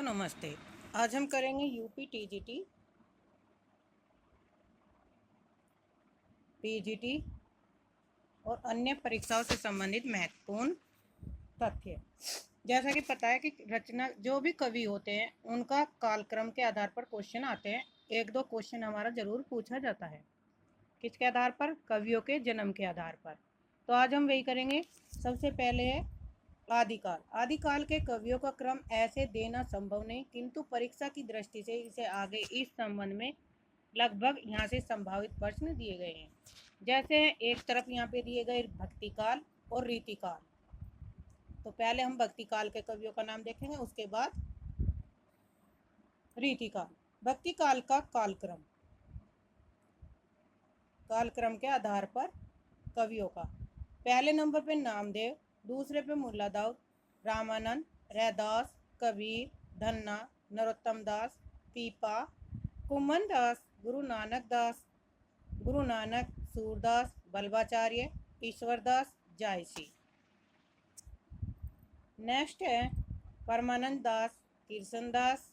नमस्ते। आज हम करेंगे यूपी टीजीटी, पीजीटी और अन्य परीक्षाओं से संबंधित महत्वपूर्ण तथ्य। जैसा कि पता है कि रचना जो भी कवि होते हैं उनका कालक्रम के आधार पर क्वेश्चन आते हैं। एक दो क्वेश्चन हमारा जरूर पूछा जाता है। किसके आधार पर? कवियों के जन्म के आधार पर। तो आज हम वही करेंगे। सबसे पहले है आदिकाल। आदिकाल के कवियों का क्रम ऐसे देना संभव नहीं, किंतु परीक्षा की दृष्टि से इसे आगे इस संबंध में लगभग यहाँ से संभावित प्रश्न दिए गए हैं। जैसे एक तरफ यहाँ पे दिए गए भक्ति काल और रीतिकाल। तो पहले हम भक्ति काल के कवियों का नाम देखेंगे, उसके बाद रीतिकाल। भक्ति काल का कालक्रम के आधार पर कवियों का: पहले नंबर पे नामदेव, दूसरे पे मुल्ला दाऊद, रामानंद, रैदास, कबीर, धन्ना, नरोत्तम दास, पीपा, कुमन दास, गुरु नानक, सूरदास, बल्बाचार्य, ईश्वरदास, जायसी। नेक्स्ट है परमानंद दास, किरसन दास,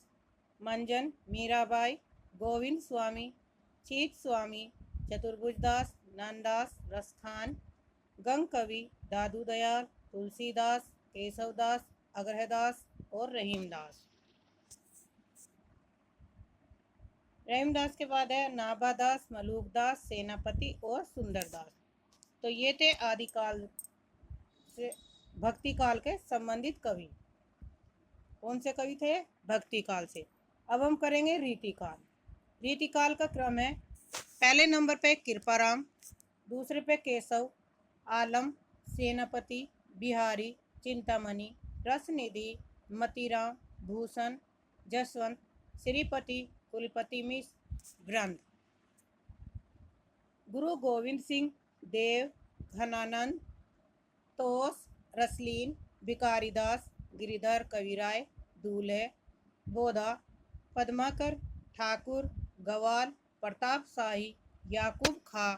मंजन, मीराबाई, गोविंद स्वामी, चीत स्वामी, चतुर्भुज दास, नंदास, रसखान, गंग कवि, दादू दयाल, तुलसीदास, केशवदास, अग्रहदास और रहीमदास। रहीमदास के बाद है नाभादास, मलूकदास, सेनापति और सुंदरदास। तो ये थे आदिकाल से भक्ति काल के संबंधित कवि। कौन से कवि थे? भक्ति काल से। अब हम करेंगे रीतिकाल। रीतिकाल का क्रम है: पहले नंबर पे कृपाराम, दूसरे पे केशव, आलम, सेनापति, बिहारी, चिंतामणि, रसनिधि, मतीराम, भूषण, जसवंत, श्रीपति, कुलपति मिश्र, ग्रंथ। गुरु गोविंद सिंह, देव, घनानंद, तोस, रसलीन, भिकारीदास, गिरिधर कविराय, दूल्हे, बोधा, पद्माकर, ठाकुर, गवाल, प्रताप शाही, याकूब खा,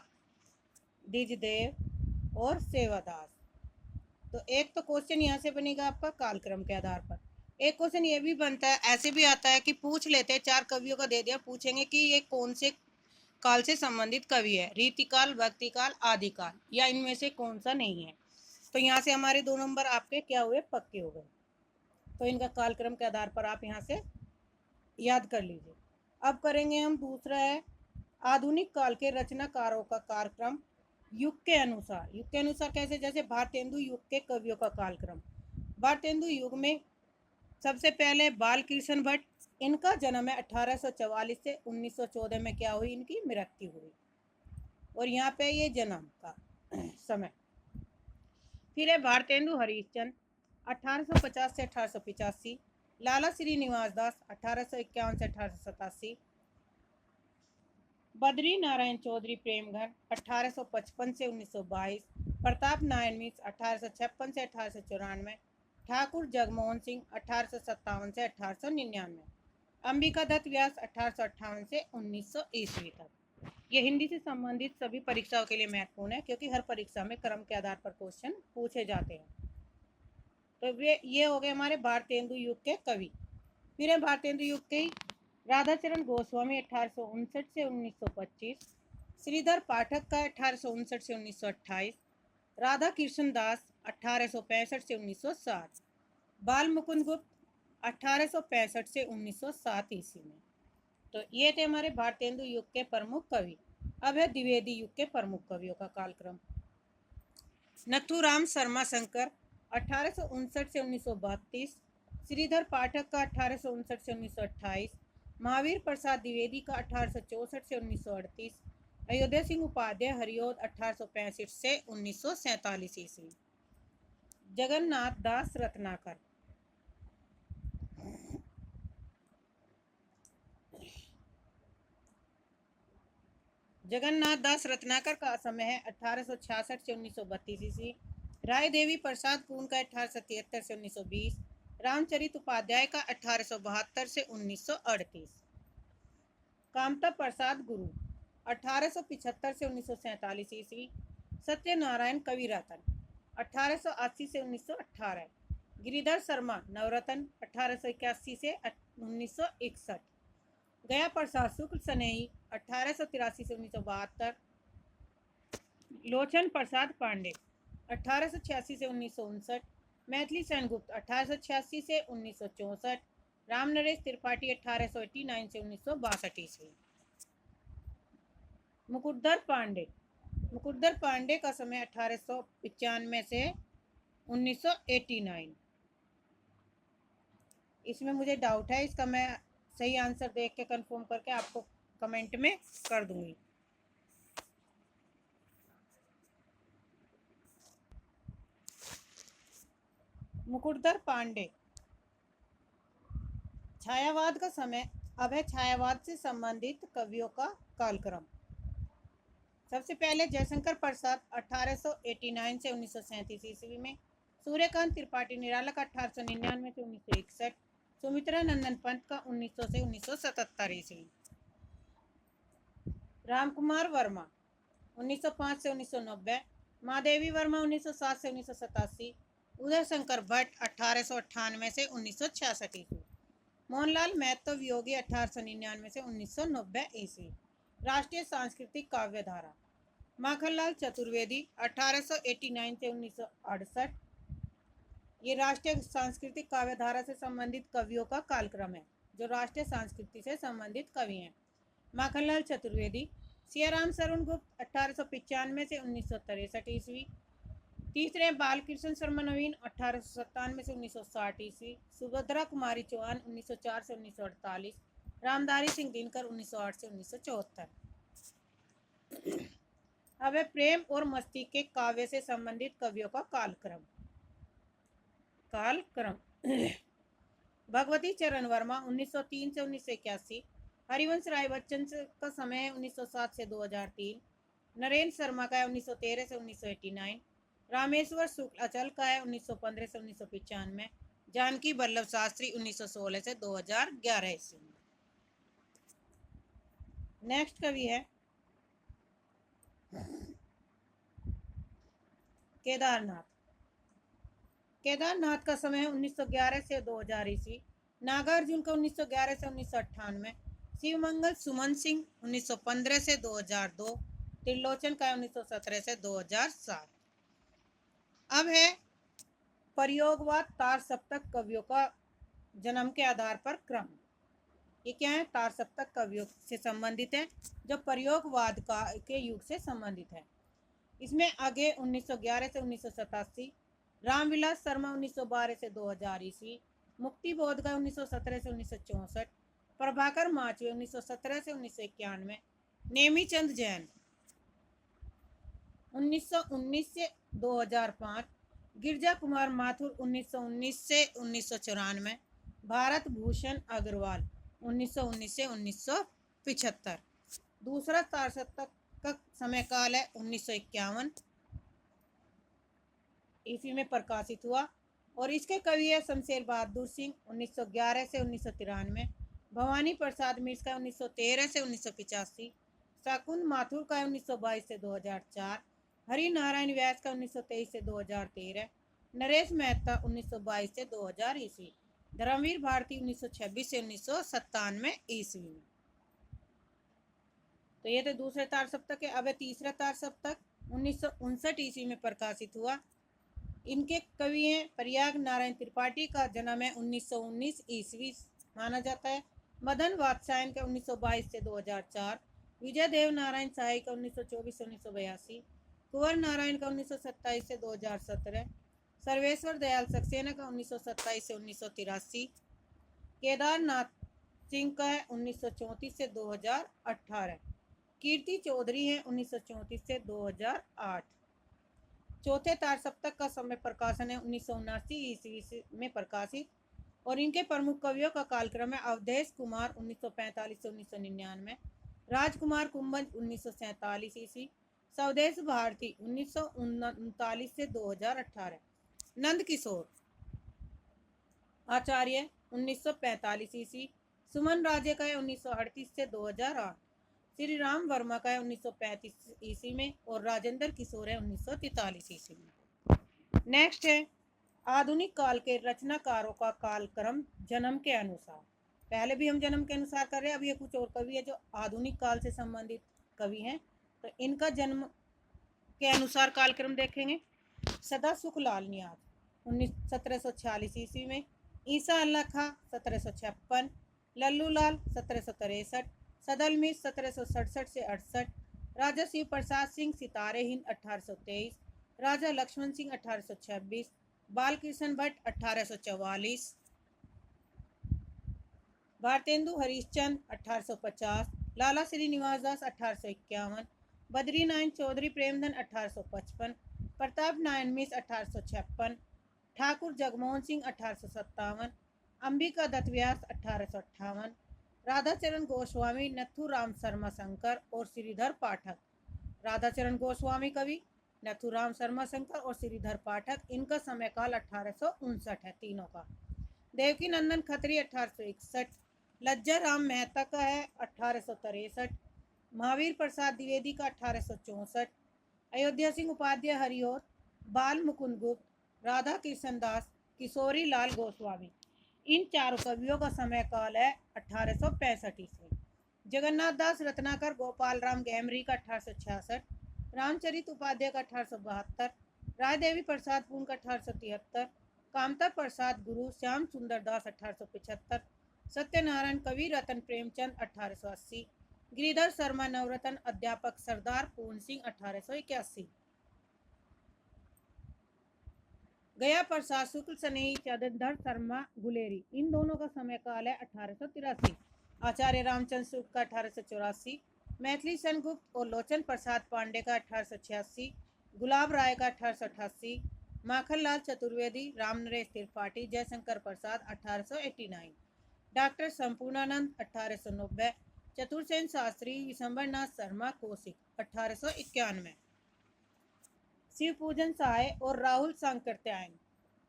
दिजदेव और सेवादास। तो एक तो क्वेश्चन यहाँ से बनेगा आपका कालक्रम के आधार पर। एक क्वेश्चन ये भी बनता है, ऐसे भी आता है कि पूछ लेते हैं, 4 कवियों का दे दिया, पूछेंगे कि ये कौन से काल से संबंधित कवि है, रीतिकाल, भक्तिकाल, आदिकाल, या इनमें से कौन सा नहीं है। तो यहाँ से हमारे 2 नंबर आपके क्या हुए? पक्के हो गए। तो इनका कालक्रम के आधार पर आप यहाँ से याद कर लीजिए। अब करेंगे हम दूसरा है आधुनिक काल के रचनाकारों का कालक्रम युग के अनुसार। युग के अनुसार कैसे? जैसे भारतेंदु युग के कवियों का कालक्रम। भारतेंदु युग में सबसे पहले बाल कृष्ण भट्ट, इनका जन्म है 1844 से 1914 में क्या हुई? इनकी मृत्यु हुई। और यहाँ पे ये जन्म का समय। फिर है भारतेंदु हरिश्चंद्र, 1850 से 1885। लाला श्रीनिवास दास, 1851 से 1887। बद्री नारायण चौधरी प्रेमघर, 1855 से 1922। प्रताप नारायण मिश्र, 1856 से 1894। ठाकुर जगमोहन सिंह, 1857 से 1899। अंबिका दत्त व्यास, 1858 से 1900 ईस्वी तक। ये हिंदी से संबंधित सभी परीक्षाओं के लिए महत्वपूर्ण है, क्योंकि हर परीक्षा में क्रम के आधार पर क्वेश्चन पूछे जाते हैं। तो वे ये हो गए हमारे भारतेंदु युग के कवि। फिर है भारतेंदु युग के राधाचरण गोस्वामी, 1859 से 1925। श्रीधर पाठक का 1859 से 1928। राधा कृष्ण दास, 1865 से 1960। बाल मुकुंद गुप्त, 1865 से 1907 ईस्वी में। तो ये थे हमारे भारतेंदु युग के प्रमुख कवि। अब है द्विवेदी युग के प्रमुख कवियों का कालक्रम। नथुराम शर्मा शंकर, 1859 से 1932। श्रीधर पाठक का 1859 से 1928। महावीर प्रसाद द्विवेदी का 1864 से 1938। अयोध्या सिंह उपाध्याय हरिओद, 1865 से 1947 ईस्वी। जगन्नाथ दास रत्नाकर, जगन्नाथ दास रत्नाकर का समय है 1866 से 1932 ईस्वी। राय देवी प्रसाद पूर्ण का 1873 से 1920। रामचरित उपाध्याय का 1872 से 1938। कामता प्रसाद गुरु, 1875 से 1947 ईस्वी। सत्यनारायण कविरत्न, 1880 से 1918। गिरिधर शर्मा नवरत्न, 1881 से 1961। गया प्रसाद शुक्ल सनेही 1883 से 1972। लोचन प्रसाद पांडे 1886 से 1959। मैथिली सेनगुप्त 1886 से 1964। राम नरेश त्रिपाठी 1889 से 1962 ईस्वी। मुकुटधर पांडे का समय 1895 से 1989। इसमें मुझे डाउट है, इसका मैं सही आंसर देख के कंफर्म करके आपको कमेंट में कर दूंगी। मुकुटधर पांडे। छायावाद का समय। अब है छायावाद से संबंधित कवियों का कालक्रम। सबसे पहले जयशंकर प्रसाद 1889 से 1937 ईस्वी में। सूर्यकांत त्रिपाठी निराला का 1899 से 1961। सुमित्रा नंदन पंत का 1900 से 1977 ईस्वी। रामकुमार वर्मा 1905 से 1990। महादेवी वर्मा 1907 से 1987। उदय शंकर भट्ट 1898 से 1966 ईस्वी। मोहनलाल महतो योगी 1899 से 1990 ईस्वी। राष्ट्रीय सांस्कृतिक काव्यधारा। माखनलाल चतुर्वेदी 1889 से 1968। ये राष्ट्रीय सांस्कृतिक काव्यधारा से संबंधित कवियों का कालक्रम है, जो राष्ट्रीय संस्कृति से संबंधित कवि हैं। माखनलाल चतुर्वेदी। सियाराम शरण गुप्त 1895 से 1963 ईस्वी। तीसरे बालकृष्ण शर्मा नवीन 1897 से 1960 ईस्वी। सुभद्रा कुमारी चौहान 1904 से 1948। रामधारी सिंह दिनकर 1908 से 1974। अब है प्रेम और मस्ती के काव्य से संबंधित कवियों का कालक्रम। भगवती चरण वर्मा 1903 से 1981। हरिवंश राय बच्चन का समय है 1907 से 2003। नरेंद्र शर्मा का है 1913 से 1989। रामेश्वर शुक्ल अचल का है 1915 से 1995। जानकी वल्लभ शास्त्री 1916 से 2011 ईस्वी। नेक्स्ट कवि है केदारनाथ। केदारनाथ का समय है 1911 से 2000 ईस्वी। नागार्जुन का 1911 से 1998। शिवमंगल सुमन सिंह 1915 से 2002। त्रिलोचन का 1917 से 2007। अब है प्रयोगवाद तार सप्तक कवियों का जन्म के आधार पर क्रम। ये क्या है? तार सप्तक कवियों से संबंधित है, जो प्रयोगवाद के युग से संबंधित है। इसमें आगे 1911 से 1987। रामविलास शर्मा 1912 से 2000 ईस्वी। मुक्ति बोधगया 1917 से 1964। प्रभाकर माचवे 1917 से 1991। नेमीचंद जैन 1919 से 2005। गिरजा कुमार माथुर 1919 से 1994। भारत भूषण अग्रवाल 1919 से 1975। दूसरा तार सप्तक का समय काल है 1951 ईस्वी में प्रकाशित हुआ, और इसके कवि है शमशेर बहादुर सिंह 1911 से 1993। भवानी प्रसाद मिश्र का 1913 से 1985। शकुन माथुर का 1922 से 2004। हरि नारायण व्यास का 1923 से 2013। नरेश मेहता 1922 से 2000 ईस्वी। धर्मवीर भारती 1926 से 1997 ईस्वी में। तो ये तो दूसरे तार सप्तक है। अब तीसरा तार सप्तक 1959 ईस्वी में प्रकाशित हुआ। इनके कवि हैं प्रयाग नारायण त्रिपाठी का जन्म है 1919 ईस्वी माना जाता है। मदन वात्सायन का 1922 से 2004। विजय देव नारायण शाही का 1924 से 1982। कुंवर नारायण का 1927 से 2017। सर्वेश्वर दयाल सक्सेना का 1927 से 1983। केदारनाथ सिंह का है 1934 से 2018। कीर्ति चौधरी है 1934 से 2008। चौथे तार सप्तक का समय प्रकाशन है 1979 ईस्वी में प्रकाशित, और इनके प्रमुख कवियों का कालक्रम है अवधेश कुमार 1945 से 1999। राजकुमार कुंभज 1947 ईस्वी। स्वदेश भारती 1939 से 2018। नंद किशोर आचार्य 1945 ईस्वी। सुमन राजे का है 1938 से 2008। श्री राम वर्मा का है 1935 ईस्वी में, और राजेंद्र किशोर है 1943 ईस्वी में। नेक्स्ट है आधुनिक काल के रचनाकारों का कालक्रम जन्म के अनुसार। पहले भी हम जन्म के अनुसार कर रहे हैं, अब ये कुछ और कवि है जो आधुनिक काल से संबंधित कवि हैं, तो इनका जन्म के अनुसार कालक्रम देखेंगे। सदा सुख लाल नियाज 1746 ईस्वी में, ईसा अल्लाह खां 1756, लल्लू लाल 1763, सदल मीर 1767 से 68, राजा शिव प्रसाद सिंह सितारे हिंद 1823, राजा लक्ष्मण सिंह 1826, बालकृष्ण भट्ट 1844, भारतेंदु हरिश्चंद 1850, लाला श्रीनिवास दास 1851, बद्री नारायण चौधरी प्रेमधन 1855, प्रताप नारायण मिश्र 1856, ठाकुर जगमोहन सिंह 1857, अंबिका दत्त व्यास 1858, राधाचरण गोस्वामी, नथुराम शर्मा शंकर और श्रीधर पाठक। राधाचरण गोस्वामी कवि, नथुराम शर्मा शंकर और श्रीधर पाठक, इनका समय काल 1859 है तीनों का। देवकी नंदन खत्री 1861, लज्जा राम मेहता का है 1863, महावीर प्रसाद द्विवेदी का 1864, अयोध्या सिंह उपाध्याय हरिओर, बाल मुकुंद गुप्त, राधा कृष्ण दास, किशोरी लाल गोस्वामी, इन चारों कवियों का समय काल है 1865 ईस्वी। जगन्नाथ दास रत्नाकर गोपाल राम गैमरी का 1866, रामचरित उपाध्याय का 1872, राय देवी प्रसाद पून का 1873, कामता प्रसाद गुरु श्याम सुंदर दास 1875, सत्यनारायण कवि रतन प्रेमचंद 1880, गिरिधर शर्मा नवरत्न अध्यापक सरदार पूर्ण सिंह 1881, गया प्रसाद शुक्ल स्नेही चंद्रधर शर्मा गुलेरी, इन दोनों का समय काल है 1883, आचार्य रामचंद्र शुक्ल का 1884, मैथिली सेनगुप्त और लोचन प्रसाद पांडे का 1886, गुलाब राय का 1888, माखनलाल चतुर्वेदी, राम नरेश त्रिपाठी, जयशंकर प्रसाद 1889, डॉक्टर संपूर्णानंद 1890, चतुर्सेन शास्त्री, विशंबरनाथ शर्मा कौशिक 1891, शिव पूजन सहाय और राहुल सांकृत्यायन,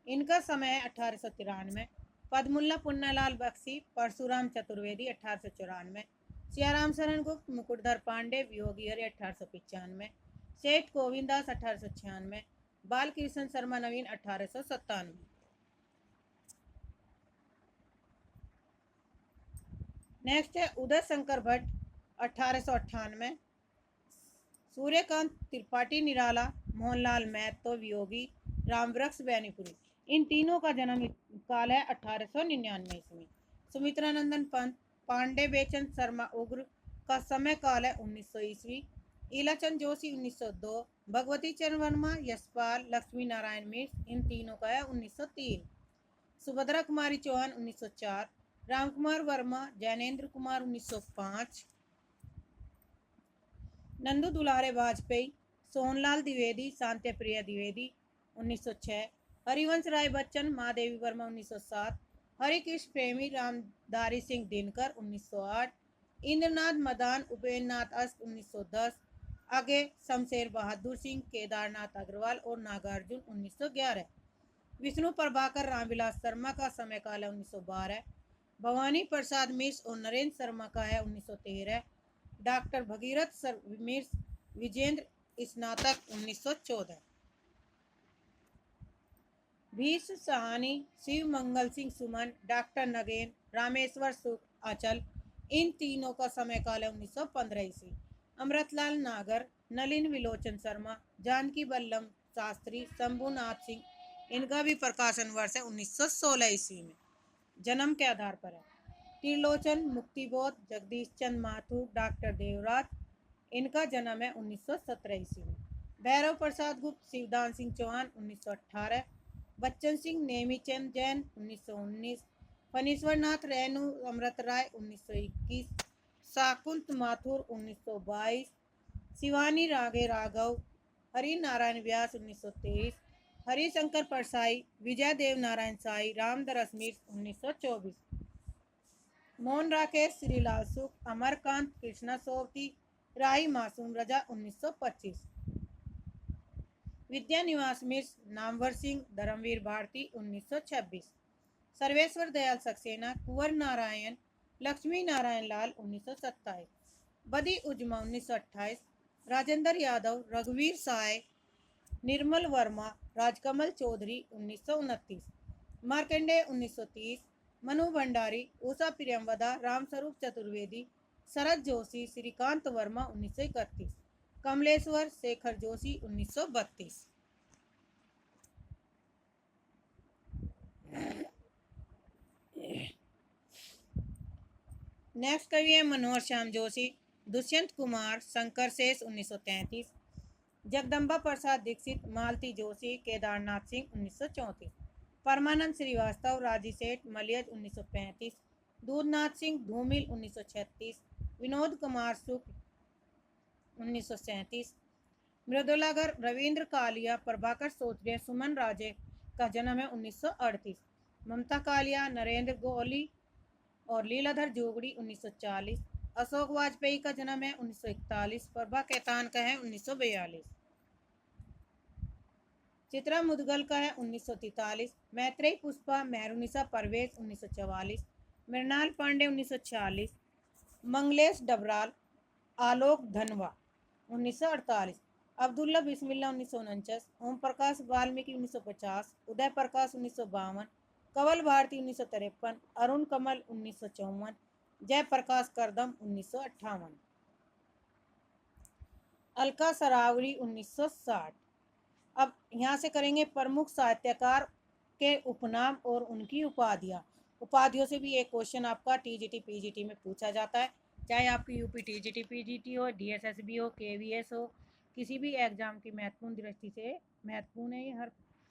इनका समय है 1893, पद्मुल्ला पुन्नालाल बख्शी, परशुराम चतुर्वेदी 1894, सियाराम शरण गुप्त, मुकुटधर पांडे, वियोगी हरि 1895, सेठ गोविंदास 1896, बालकृष्ण शर्मा नवीन 1897। नेक्स्ट है उदय शंकर भट्ट 1898, सूर्यकांत त्रिपाठी निराला, मोहनलाल महतो वियोगी, रामवृक्ष बैनीपुरी, इन तीनों का जन्म काल है 1899 ईस्वी। सुमित्रानंदन पंत, पांडे बेचंद शर्मा उग्र का समय काल है 1900 ईस्वी, ईलाचंद जोशी 1902, भगवती चरण वर्मा, यशपाल, लक्ष्मी नारायण मिश्र, इन तीनों का है 1903, सुभद्रा कुमारी चौहान 1904, रामकुमार वर्मा, जैनेन्द्र कुमार 1905, नंदू दुलारे वाजपेयी, सोहनलाल द्विवेदी, शांति प्रिया द्विवेदी 1906, हरिवंश राय बच्चन, महादेवी वर्मा 1907, हरिकृष्ण प्रेमी, रामधारी सिंह दिनकर 1908, इंद्रनाथ मदान, उपेन्द्रनाथ अस्त 1910, आगे शमशेर बहादुर सिंह, केदारनाथ अग्रवाल और नागार्जुन 1911, विष्णु प्रभाकर रामविलास शर्मा का समय काल है 1912, भवानी प्रसाद मिश्र और नरेंद्र शर्मा का है 1913, डॉक्टर भगीरथ मिश्र, विजेंद्र स्नातक 1914, भीष्म सहानी, शिव मंगल सिंह सुमन, डॉक्टर नगेन, रामेश्वर सुख अचल, इन तीनों का समय काल है 1915 ईस्वी, अमृतलाल नागर, नलिन विलोचन शर्मा, जानकी बल्लभ शास्त्री, शंभुनाथ सिंह, इनका भी प्रकाशन वर्ष है 1916 ईस्वी में। जन्म के आधार पर है त्रिलोचन मुक्तिबोध, जगदीश चंद माथुर, डॉक्टर देवराज, इनका जन्म है 1917 ईस्वी में। भैरव प्रसाद गुप्त, शिवदान सिंह चौहान 1918, बच्चन सिंह नेमीचंद जैन 1919, फणीश्वर नाथ रेणु अमृत राय 1921, शाकुंत माथुर 1922, शिवानी रागे राघव, हरि नारायण व्यास 1923, हरिशंकर परसाई, विजय देव नारायण साई, रामदरस मिश्र 1924, मोहन राकेश, श्रीलाल सुख, अमरकांत, कृष्णा सोवती, राही मासूम रजा 1925, विद्या निवास मिश्र, नामवर सिंह, धर्मवीर भारती 1926, सर्वेश्वर दयाल सक्सेना, कुंवर नारायण, लक्ष्मी नारायण लाल 1927, बदी उजमा 1928, राजेंद्र यादव, रघुवीर साय, निर्मल वर्मा, राजकमल चौधरी 1929, मार्कंडेय 1930, मनु भंडारी, उषा प्रियमवदा, रामस्वरूप चतुर्वेदी, शरद जोशी, श्रीकांत वर्मा 1931, कमलेश्वर शेखर जोशी 1932। नेक्स्ट कवि है मनोहर श्याम जोशी, दुष्यंत कुमार, शंकर शेष 1933, जगदम्बा प्रसाद दीक्षित, मालती जोशी, केदारनाथ सिंह 1934, परमानंद श्रीवास्तव, राजी सेठ, मलियज 1935, दूधनाथ सिंह धूमिल 1936, विनोद कुमार शुक्ल 1937, मृदुलागर, रविंद्र कालिया, प्रभाकर सोत्रिया, सुमन राजे का जन्म है 1938, ममता कालिया, नरेंद्र गोली और लीलाधर जोगड़ी 1940, अशोक वाजपेयी का जन्म है 1941, प्रभा केतान का है 1942, चित्रा मुदगल का है 1943, मैत्रेयी पुष्पा मेहरुनिसा परवेज 1944, मृणाल पांडे 1946, मंगलेश डबराल, आलोक धनवा 1948, अब्दुल्ला बिस्मिल्ला 1949, ओम प्रकाश वाल्मीकि 1950, उदय प्रकाश 1952, कंवल भारती 1953, अरुण कमल 1954, जयप्रकाश करदम 1958, अलका सरावरी 1960। अब यहाँ से करेंगे प्रमुख साहित्यकार के उपनाम और उनकी उपाधियाँ। उपाधियों से भी एक क्वेश्चन आपका टीजीटी पीजीटी में पूछा जाता है, चाहे आपकी यूपी टीजीटी पीजीटी हो, डीएसएसबी हो, केवीएस हो, किसी भी एग्जाम की महत्वपूर्ण दृष्टि से महत्वपूर्ण है ये हर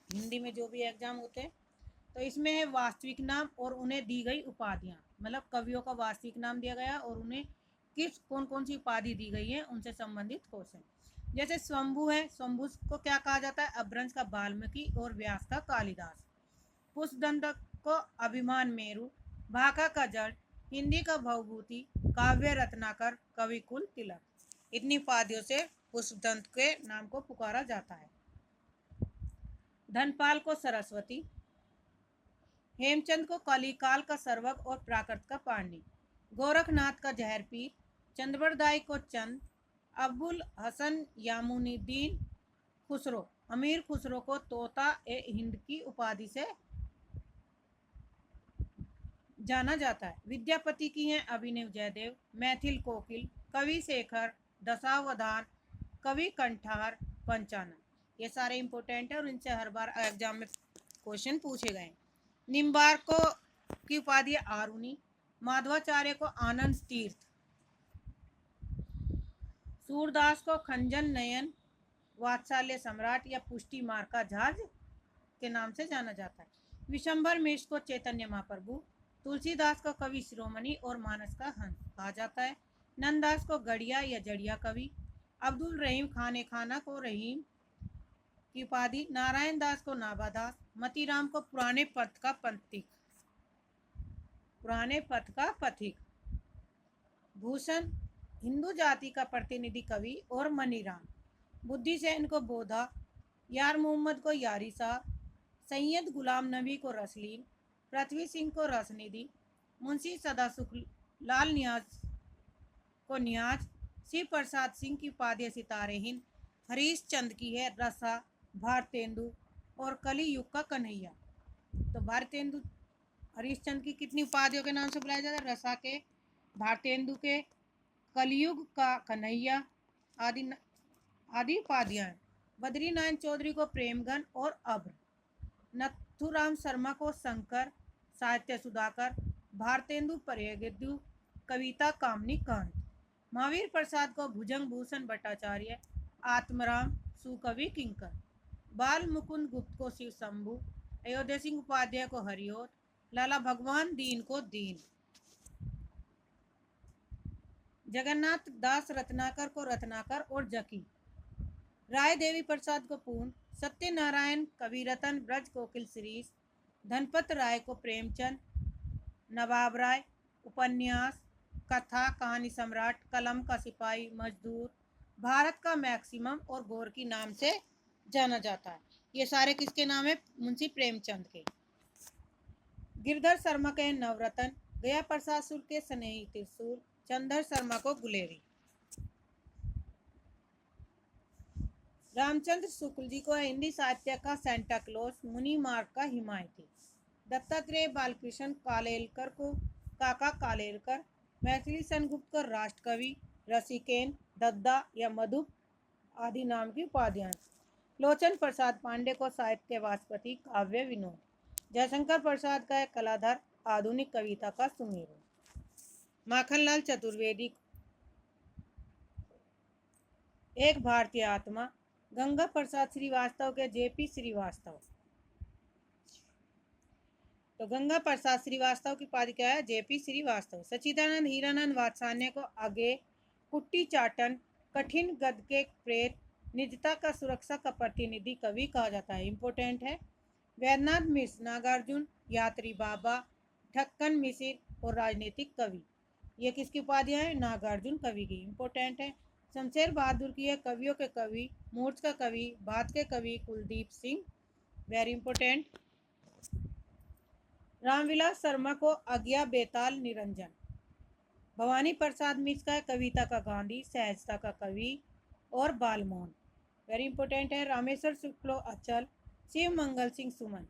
हिंदी में जो भी एग्जाम होते हैं। तो इसमें है वास्तविक नाम और उन्हें दी गई उपाधियाँ, मतलब कवियों का वास्तविक नाम दिया गया और उन्हें किस कौन कौन सी उपाधि दी गई है उनसे संबंधित क्वेश्चन। जैसे स्वंभु है, स्वंभु को क्या कहा जाता है? अपभ्रंश का वाल्मीकि और व्यास का कालिदास। पुष्पदंत को अभिमान मेरु, भाका का जड़, हिंदी का भवभूति, काव्य रत्नाकर, कवि कुल तिलक। इतनी उपाधियों से पुष्पदंत के नाम को पुकारा जाता है। धनपाल को सरस्वती, हेमचंद को कलिकाल का सर्वक और प्राकृत का पाणी, गोरखनाथ का जहर पीर, चंद्रबरदाई को चंद, अबुल हसन यामुनुद्दीन खुसरो, अमीर खुसरो को तोता ए हिंद की उपाधि से जाना जाता है। विद्यापति की हैं अभिनव जयदेव, मैथिल कोकिल, कवि शेखर, दशावधान, कवि कंठार, पंचानन। ये सारे इंपॉर्टेंट है और इनसे हर बार एग्जाम में क्वेश्चन पूछे गए। निम्बार्को की उपाधि आरुणि, माधवाचार्य को आनंद तीर्थ, सूरदास को खंजन नयन, वात्सल्य सम्राट या पुष्टि मार्का झाज के नाम से जाना जाता है। विशंभर मिश्र को चैतन्य महाप्रभु, तुलसीदास को कवि शिरोमणि और मानस का हंस कहा जाता है। नंददास को गढ़िया या जड़िया कवि, अब्दुल रहीम खाने खाना को रहीम की उपाधि, नारायण दास को नाभादास, मतीराम को पुराने पथ का पथिक, भूषण हिंदू जाति का प्रतिनिधि कवि और मनीराम, बुद्धिसेन को बोधा, यार मोहम्मद को यारी साहब, सैयद गुलाम नबी को रसलीन, पृथ्वी सिंह को रसनिधि, मुंशी सदा सुख लाल नियाज को नियाज, शिव प्रसाद सिंह की उपाधि सितारे हिंद, हरीश चंद की है रसा, भारतेंदु और कली युग का कन्हैया। तो भारतेंदु हरीश चंद की कितनी उपाधियों के नाम से बुलाया जाता है? रसा के, भारतेंदु के, कलयुग का कन्हैया आदि उपाधियां। बद्री नारायण चौधरी को प्रेमगन और अभ्र, नथुराम शर्मा को शंकर, साहित्य सुधाकर, भारतेंदु पर्यगद्यु, कविता कामनी कांत, महावीर प्रसाद को भुजंग भूषण भट्टाचार्य, आत्मराम सुकवि किंकर, बाल मुकुंद गुप्त को शिव शंभु, अयोध्या सिंह उपाध्याय को हरिओत, लाला भगवान दीन को दीन, जगन्नाथ दास रत्नाकर को रत्नाकर और जकी, राय देवी प्रसाद को पूर्ण, सत्यनारायण कविरतन ब्रज कोकिल शिरीष, धनपत राय को प्रेमचंद, नवाब राय उपन्यास, कथा कहानी सम्राट, कलम का सिपाही, मजदूर, भारत का मैक्सिमम और गोरकी नाम से जाना जाता है। ये सारे किसके नाम है? मुंशी प्रेमचंद के। गिरधर शर्मा के नवरत्न, गया प्रसाद शुक्ल के स्नेही त्रिशूल, चंदर शर्मा को गुलेरी, रामचंद्र शुक्ल जी को हिंदी साहित्य का सेंटा क्लॉज, मुनि मार्ग का हिमायती, दत्तात्रेय बालकृष्ण कालेलकर को काका कालेलकर, मैथिली सेनगुप्त को राष्ट्रकवि, रसिकेन, दद्दा या मधु आदि नाम की उपाधियां। लोचन प्रसाद पांडे को साहित्य वाचस्पति, काव्य विनोद। जयशंकर प्रसाद का है कलाधर, आधुनिक कविता का सुमेरु। माखनलाल चतुर्वेदी एक भारतीय आत्मा। गंगा प्रसाद श्रीवास्तव के जेपी श्रीवास्तव। तो गंगा प्रसाद श्रीवास्तव की उपाधि क्या है? जेपी श्रीवास्तव। सच्चिदानंद हीरानंद वात्सायन को आगे कुट्टी चाटन, कठिन गद के प्रेत, निजता का सुरक्षा का प्रतिनिधि कवि कहा जाता है। इंपोर्टेंट है। वैद्यनाथ मिश्र नागार्जुन, यात्री बाबा, ठक्कन मिसिर और राजनीतिक कवि। ये किसकी उपाधियां हैं? नागार्जुन कवि की। इंपोर्टेंट है। शमशेर बहादुर की है कवियों के कवि, मूर्छ का कवि, बात के कवि कुलदीप सिंह। Very important. रामविलास शर्मा को आज्ञा बेताल निरंजन। भवानी प्रसाद मिश्र का है कविता का गांधी, सहजता का कवि और बालमोहन। वेरी इंपोर्टेंट है। रामेश्वर शुक्लो अचल, शिव मंगल सिंह सुमन।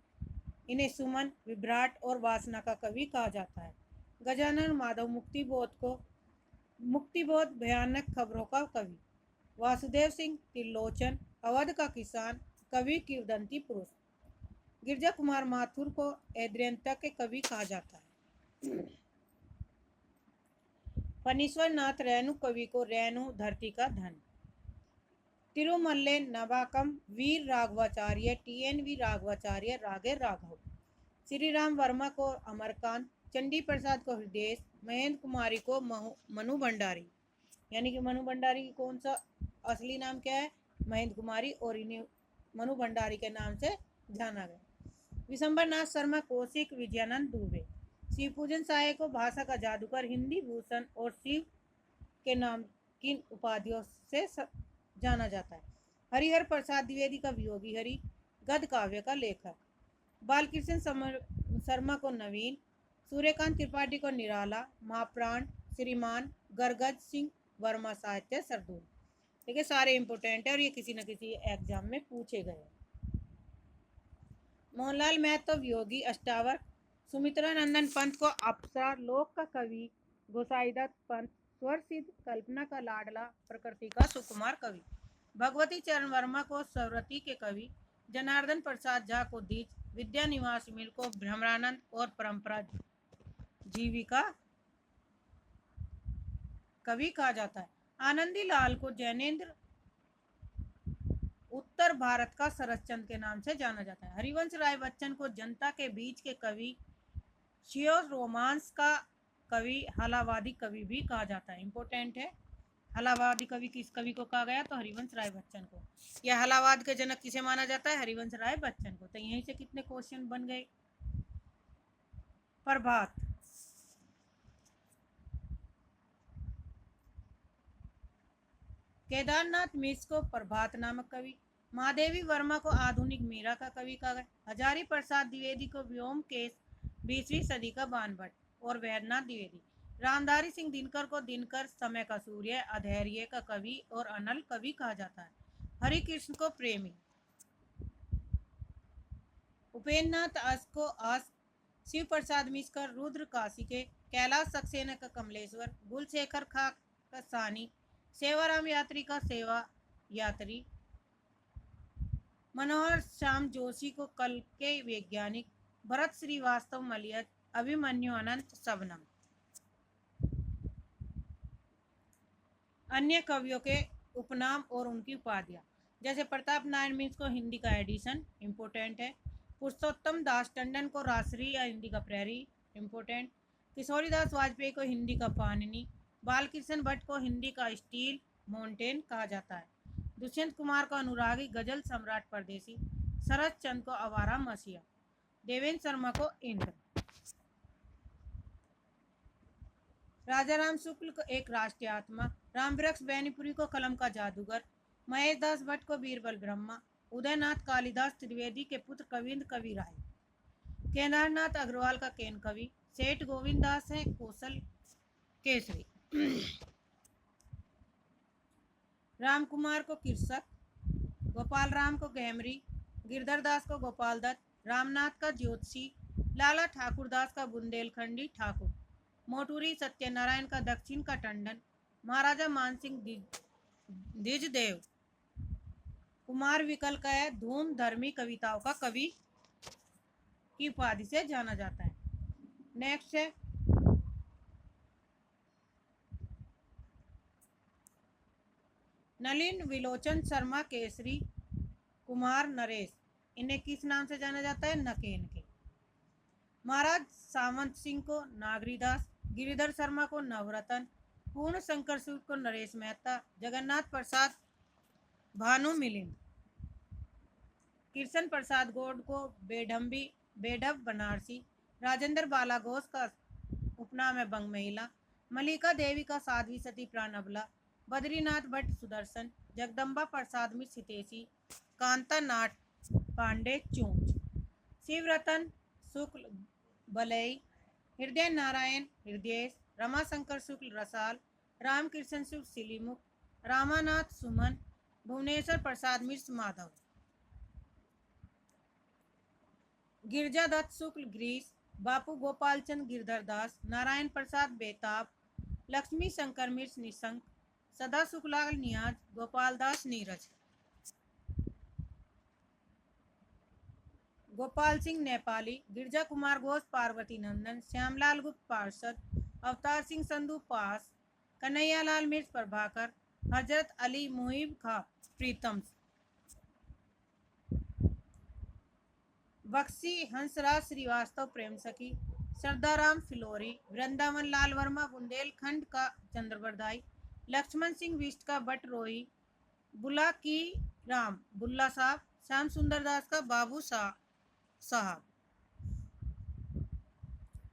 इन्हें सुमन, विभ्राट और वासना का कवि कहा जाता है। गजानन माधव मुक्तिबोध भयानक खबरों का कवि। वासुदेव सिंह त्रिलोचन, अवध का किसान, कवि किंवदंती पुरुष। गिरजा कुमार माथुर को एद्रियंता के कवि कहा जाता है। फणीश्वर नाथ रेणु कवि को रेणु धरती का धन। तिरुमल्ले नवाकम वीर राघवाचार्य, TNV राघवाचार्य, रागे राघव। श्री राम वर्मा को अमरकांत, चंडी प्रसाद को हृदय, महेंद्र कुमारी को मनु भंडारी। यानी कि मनु भंडारी कौन सा असली नाम क्या है? महेंद्र कुमारी, और इन्हें मनु भंडारी के नाम से जाना गया। विशंबर नाथ शर्मा कौशिक, विजयानंद दुबे। शिवपूजन साय को भाषा का जादूगर, हिंदी भूषण और शिव के नाम किन उपाधियों से जाना जाता है? हरिहर प्रसाद द्विवेदी का वियोगी हरि, गद काव्य का लेखक। बालकृष्ण शर्मा को नवीन, सूर्यकांत त्रिपाठी को निराला, महाप्राण, श्रीमान, गरगज सिंह वर्मा साहित्य सरदूल। ठीक है, सारे इंपोर्टेंट है और ये किसी न किसी एग्जाम में पूछे गए। मोहनलाल महतो वियोगी अष्टावक्र। सुमित्रा नंदन पंत को अप्सरा, लोक का कवि, गोसाईदत्त पंत, स्वर सिद्ध, कल्पना का लाडला, प्रकृति का सुकुमार कवि। भगवती चरण वर्मा को स्वरती के कवि, जनार्दन प्रसाद झा को दीज, विद्या निवास मिल को भ्रमरानंद और परंपरा जीविका कवि कहा जाता है। आनंदी लाल को जैनेन्द्र उत्तर भारत का शरदचंद के नाम से जाना जाता है। हरिवंश राय बच्चन को जनता के बीच के कवि, शियोर रोमांस का कवि, हलावादी कवि भी कहा जाता है। इंपोर्टेंट है। हलावादी कवि किस कवि को कहा गया? तो हरिवंश राय बच्चन को। यह हलावाद के जनक किसे माना जाता है? हरिवंश राय बच्चन को। तो यहीं से कितने क्वेश्चन बन गए? प्रभात। केदारनाथ मिश्र को प्रभात नामक कवि, महादेवी वर्मा को आधुनिक मीरा का कवि कहा गया। हजारी प्रसाद द्विवेदी को व्योमकेश, 20वीं सदी का बाणभट्ट और वैद्यनाथ द्विवेदी। रामधारी सिंह दिनकर को दिनकर, समय का सूर्य, अधैर्य का कवि और अनल कवि कहा जाता है। हरिकृष्ण को प्रेमी। उपेन्द्र नाथ आस को आस, शिव प्रसाद मिश्र रुद्र काशी के, कैलाश सक्सेना का कमलेश्वर, गुलशेखर खा का सानी, सेवाराम यात्री का सेवा यात्री, मनोहर श्याम जोशी को कल के वैज्ञानिक, भरत श्रीवास्तव मलियज, अभिमन्यु अनंत शबनम। अन्य कवियों के उपनाम और उनकी उपाधियां, जैसे प्रताप नारायण मिश्र को हिंदी का एडिशन। इंपोर्टेंट है। पुरुषोत्तम दास टंडन को राजश्री या हिंदी का प्रहरी। इंपोर्टेंट। किशोरीदास वाजपेयी को हिंदी का पाणिनि, बालकृष्ण भट्ट को हिंदी का स्टील माउंटेन कहा जाता है। दुष्यंत कुमार को अनुरागी, गजल सम्राट परदेसी, शरद चंद्र को आवारा मसीहा, देवेंद्र शर्मा को इंद्र। राजाराम शुक्ल को एक राष्ट्रीय आत्मा, रामवृक्ष बैनीपुरी को कलम का जादूगर, महेश दास भट्ट को बीरबल ब्रह्मा, उदयनाथ कालिदास त्रिवेदी के पुत्र कविंद्र कवि राय, केदारनाथ अग्रवाल का केन कवि, सेठ गोविंद दास है कौशल केसरी, राम कुमार को किरसक, गोपाल राम को गहमरी, गिरधर दास को गोपाल दत्त, रामनाथ का ज्योतिषी, लाला ठाकुरदास का बुंदेलखंडी ठाकुर, मोटूरी सत्यनारायण का दक्षिण का टंडन, महाराजा मानसिंह द्विजदेव, कुमार विकल का है धूम धर्मी कविताओं का कवि की उपाधि से जाना जाता है। नेक्स्ट है नलिन विलोचन शर्मा केसरी कुमार नरेश, इन्हें किस नाम से जाना जाता है? नकेन के। महाराज सावंत सिंह को नागरीदास, गिरिधर शर्मा को नवरतन, पूर्ण शंकर सूद को नरेश मेहता, जगन्नाथ प्रसाद भानु मिलिंद, कृष्ण प्रसाद गौड़ को बेढब बनारसी, राजेंद्र बाला घोष का उपनाम है बंग महिला, मलिका देवी का साध्वी सती प्राण अबला, बद्रीनाथ भट्ट सुदर्शन, जगदम्बा प्रसाद मिश्र हितेशी, कांता नाट पांडे चूंच, शिवरतन शुक्ल बलई, हृदय नारायण हृदयेश, रमाशंकर शुक्ल रसाल, रामकृष्ण शुक्ल सिलीमुख, रामानाथ सुमन, भुवनेश्वर प्रसाद मिश्र माधव, गिरजादत्त शुक्ल ग्रीस, बापू गोपाल चंद गिरधर दास, नारायण प्रसाद बेताब, लक्ष्मी शंकर मिश्र निशंक, सदा सुखलाल नियाज, गोपाल दास नीरज, गोपाल सिंह नेपाली, गिरजा कुमार घोष पार्वती नंदन, श्यामलाल गुप्त पार्षद, अवतार सिंह संधू पास, कन्हैयालाल मिर्च प्रभाकर, हजरत अली मुहिब खां प्रीतम, बक्सी हंसराज श्रीवास्तव प्रेम सखी, सरदाराम फिलोरी, वृंदावन लाल वर्मा बुंदेलखंड का चंद्रबरदाई, लक्ष्मण सिंह बिष्ट का बट रोही, बुला की राम बुल्ला साहब, श्याम सुंदर दास का बाबू साहब।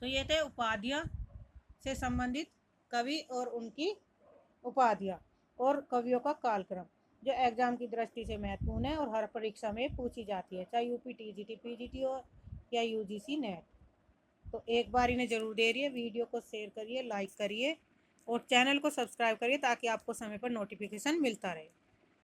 तो ये थे उपाधियां से संबंधित कवि और उनकी उपाधियां और कवियों का कालक्रम जो एग्जाम की दृष्टि से महत्वपूर्ण है और हर परीक्षा में पूछी जाती है, चाहे यूपी टीजीटी पीजीटी हो या यूजीसी नेट। तो एक बार इन्हें जरूर दे रही है, वीडियो को शेयर करिए, लाइक करिए और चैनल को सब्सक्राइब करिए ताकि आपको समय पर नोटिफिकेशन मिलता रहे।